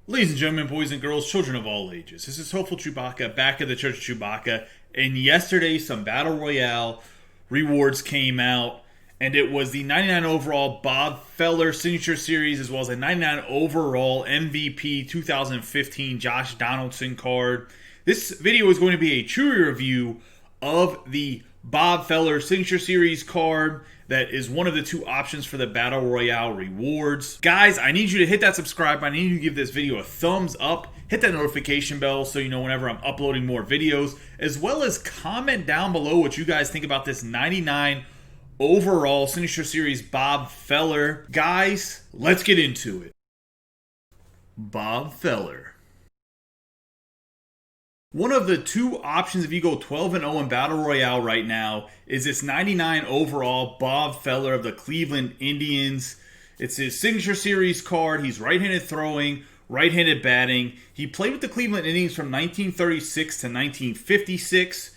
Ladies and gentlemen, boys and girls, children of all ages, this is Hopeful Chewbacca back at the Church of Chewbacca. And yesterday, some Battle Royale rewards came out, and it was the 99 overall Bob Feller Signature Series, as well as a 99 overall MVP 2015 Josh Donaldson card. This video is going to be a Chewie review of the Bob Feller Signature Series card. That is one of the two options for the Battle Royale rewards. Guys, I need you to hit that subscribe button. I need you to give this video a thumbs up. Hit that notification bell so you know whenever I'm uploading more videos. As well as comment down below what you guys think about this 99 overall Signature Series Bob Feller. Guys, let's get into it. Bob Feller. One of the two options if you go 12-0 in Battle Royale right now is this 99 overall Bob Feller of the Cleveland Indians. It's his Signature Series card. He's right-handed throwing, right-handed batting. He played with the Cleveland Indians from 1936 to 1956.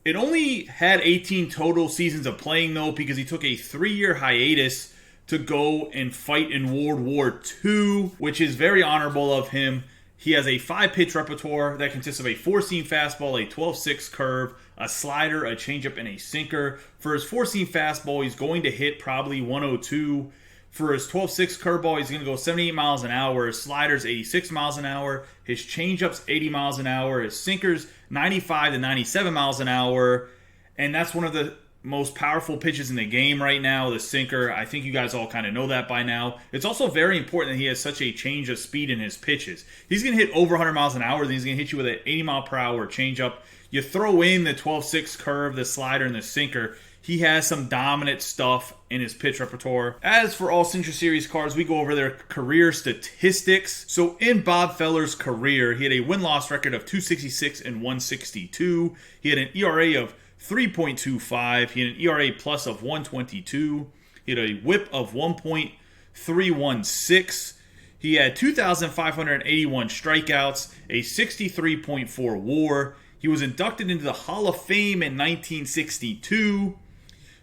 It only had 18 total seasons of playing, though, because he took a 3-year hiatus to go and fight in World War II, which is very honorable of him. He has a 5-pitch repertoire that consists of a 4-seam fastball, a 12-6 curve, a slider, a changeup, and a sinker. For his 4-seam fastball, he's going to hit probably 102. For his 12-6 curveball, he's going to go 78 miles an hour. His slider's 86 miles an hour. His changeup's 80 miles an hour. His sinker's 95 to 97 miles an hour. And that's one of the most powerful pitches in the game right now, the sinker. I think you guys all kind of know that by now. It's also very important that he has such a change of speed in his pitches. He's going to hit over 100 miles an hour, then he's going to hit you with an 80 mile per hour changeup. You throw in the 12-6 curve, the slider, and the sinker. He has some dominant stuff in his pitch repertoire. As for all Signature Series cards, we go over their career statistics. So in Bob Feller's career, he had a win-loss record of 266 and 162. He had an ERA of 3.25. He had an ERA plus of 122. He had a whip of 1.316. He had 2,581 strikeouts, a 63.4 WAR. He was inducted into the Hall of Fame in 1962.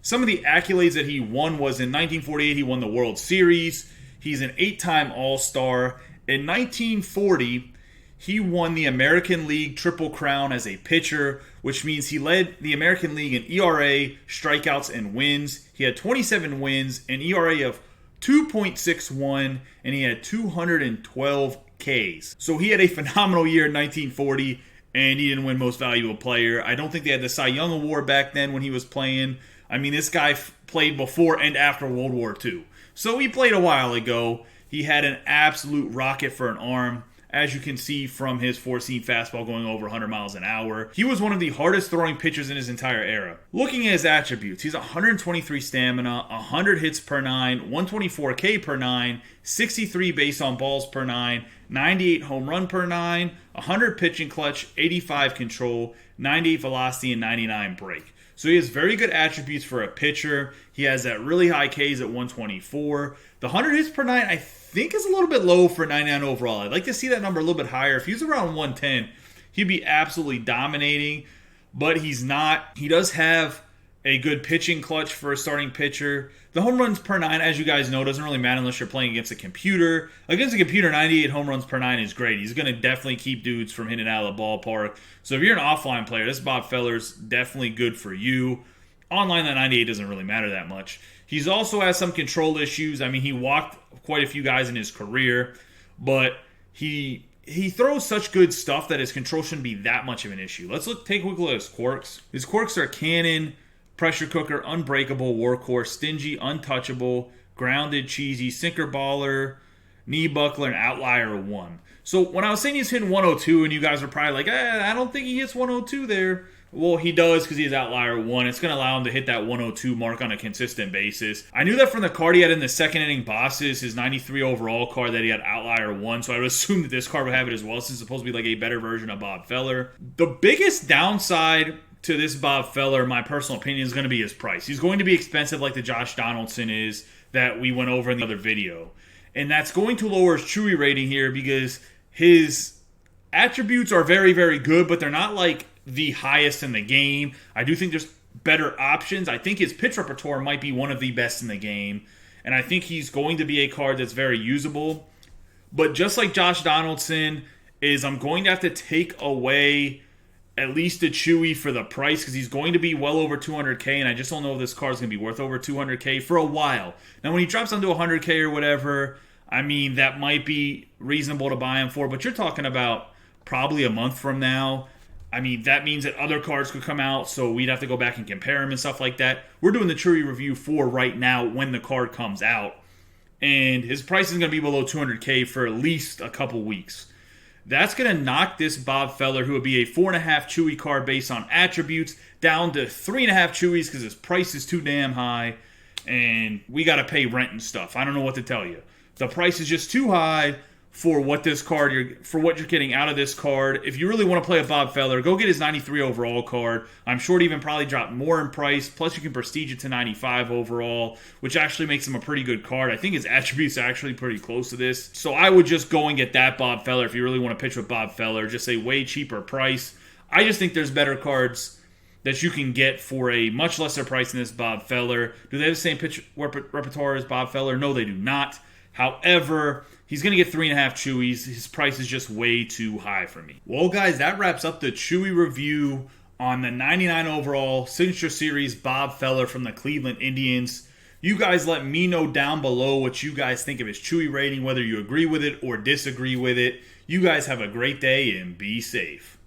Some of the accolades that he won was in 1948, he won the World Series. He's an 8-time All-Star. In 1940, he won the American League Triple Crown as a pitcher, which means he led the American League in ERA, strikeouts, and wins. He had 27 wins, an ERA of 2.61, and he had 212 Ks. So he had a phenomenal year in 1940, and he didn't win Most Valuable Player. I don't think they had the Cy Young Award back then when he was playing. I mean, this guy played before and after World War II. So he played a while ago. He had an absolute rocket for an arm, as you can see from his 4-seam fastball going over 100 miles an hour. He was one of the hardest throwing pitchers in his entire era. Looking at his attributes, he's 123 stamina, 100 hits per 9, 124 K per 9, 63 base on balls per 9, 98 home run per 9, 100 pitching clutch, 85 control, 98 velocity, and 99 break. So he has very good attributes for a pitcher. He has that really high Ks at 124. The 100 hits per 9, I think is a little bit low for 99 overall. I'd like to see that number a little bit higher. If he was around 110, he'd be absolutely dominating, but he's not. He does have a good pitching clutch for a starting pitcher. The home runs per 9, as you guys know, doesn't really matter unless you're playing against a computer. Against a computer, 98 home runs per 9 is great. He's going to definitely keep dudes from hitting out of the ballpark. So if you're an offline player, this Bob Feller's definitely good for you. Online, that 98 doesn't really matter that much. He's also has some control issues. I mean, he walked quite a few guys in his career, but he throws such good stuff that his control shouldn't be that much of an issue. Take a quick look at his quirks. His quirks are cannon, pressure cooker, unbreakable, workhorse, stingy, untouchable, grounded, cheesy, sinker baller, knee buckler, and outlier 1. So when I was saying he's hitting 102, and you guys are probably like, I don't think he hits 102 there. Well, he does because he's outlier 1. It's going to allow him to hit that 102 mark on a consistent basis. I knew that from the card he had in the second inning bosses, his 93 overall card, that he had outlier 1. So I would assume that this card would have it as well. This is supposed to be like a better version of Bob Feller. The biggest downside to this Bob Feller, my personal opinion, is going to be his price. He's going to be expensive like the Josh Donaldson is that we went over in the other video. And that's going to lower his Chewie rating here because his attributes are very, very good, but they're not like the highest in the game. I do think there's better options. I think his pitch repertoire might be one of the best in the game, and I think he's going to be a card that's very usable. But just like Josh Donaldson, I'm going to have to take away at least a Chewie for the price because he's going to be well over 200K, and I just don't know if this car is going to be worth over 200K for a while. Now, when he drops down to 100K or whatever, I mean, that might be reasonable to buy him for, but you're talking about probably a month from now. I mean, that means that other cards could come out, so we'd have to go back and compare them and stuff like that. We're doing the Chewie review for right now when the card comes out, and his price is going to be below 200K for at least a couple weeks. That's going to knock this Bob Feller, who would be a 4.5 Chewie card based on attributes, down to 3.5 Chewies because his price is too damn high, and we got to pay rent and stuff. I don't know what to tell you. The price is just too high for what you're getting out of this card. If you really want to play a Bob Feller, go get his 93 overall card. I'm sure it even probably dropped more in price. Plus, you can prestige it to 95 overall, which actually makes him a pretty good card. I think his attributes are actually pretty close to this. So I would just go and get that Bob Feller if you really want to pitch with Bob Feller. Just a way cheaper price. I just think there's better cards that you can get for a much lesser price than this Bob Feller. Do they have the same pitch repertoire as Bob Feller? No, they do not. However, he's going to get 3.5 Chewies. His price is just way too high for me. Well, guys, that wraps up the Chewie review on the 99 overall Signature Series Bob Feller from the Cleveland Indians. You guys let me know down below what you guys think of his Chewie rating, whether you agree with it or disagree with it. You guys have a great day and be safe.